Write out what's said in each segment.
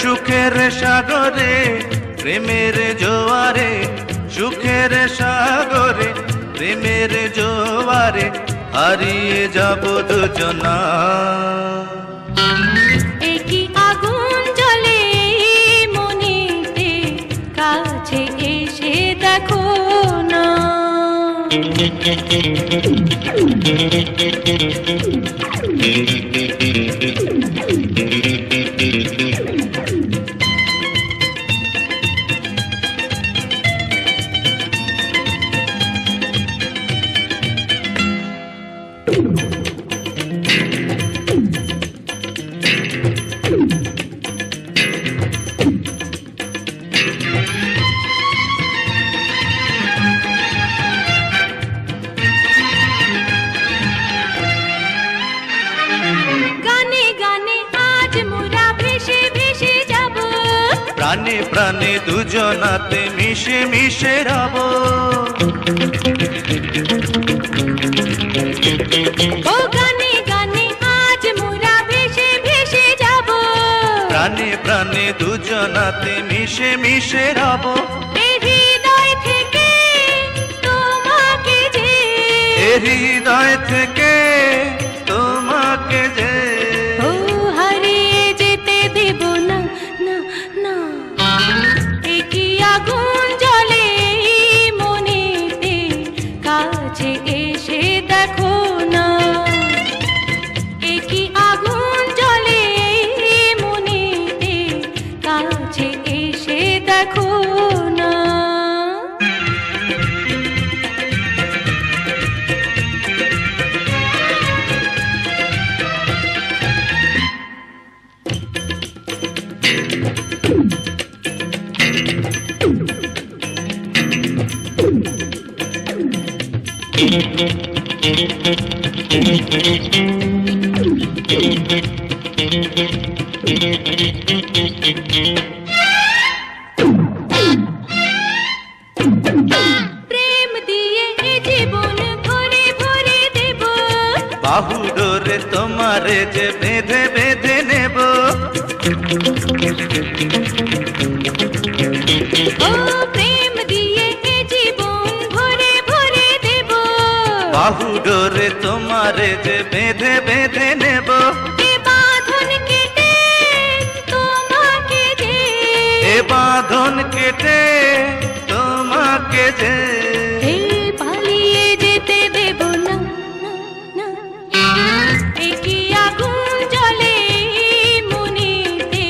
সুখের সাগরে প্রেমের জোয়ারে, সুখের সাগরে প্রেমের জোয়ারে হারিয়ে যাব দুজনা। একই আগুন জ্বলে মনেতে, কাছে এসে দেখো না। গানে গানে আজ মোরা ভেসে ভেসে যাব, প্রাণে প্রাণে দুজনাতে মিশে মিশে রব। ও গানে গানে আজ মোরা ভেসে ভেসে যাব, প্রাণে প্রাণে দুজনাতে মিশে মিশে রব। এই হৃদয় থেকে তোমাকে যে, এই হৃদয় থেকে তোমাকে যে ও হারিয়ে যেতে দেব না, না না। একই আগুন জ্বলে মনেতে, কাছে এসে দেখো না। একই আগুন জ্বলে মনেতে, কাছে এসে দেখো না। প্রেম দিয়ে জীবন ভরে ভরে দেব, বাহু ডোরে তোমারে যে বেঁধে বেঁধে নেব। ও প্রেম দিয়ে জীবন ভরে ভরে দেব, বাহু ডোরে তোমারে যে বেঁধে বেঁধে নেব। এ বাঁধন কেটে তোমাকে যে, এ বাঁধন কেটে তোমাকে যে এ পালিয়ে যেতে দেব না, না, না। একই আগুন জ্বলে মনেতে,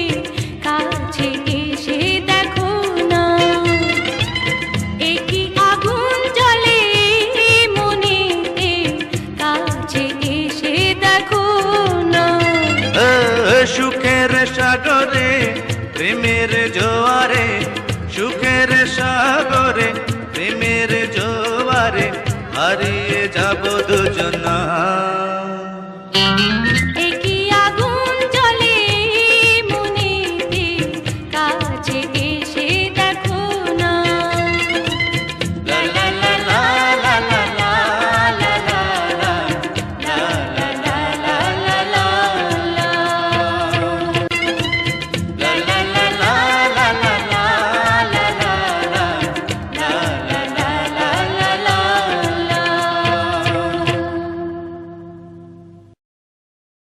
কাছে এসে দেখো না। একই আগুন জ্বলে মনেতে, কাছে এসে দেখো না। সুখের সাগরে প্রেমের জোয়ারে, সুখের সাগরে প্রেমের জোয়ারে হারিয়ে যাব দুজনা।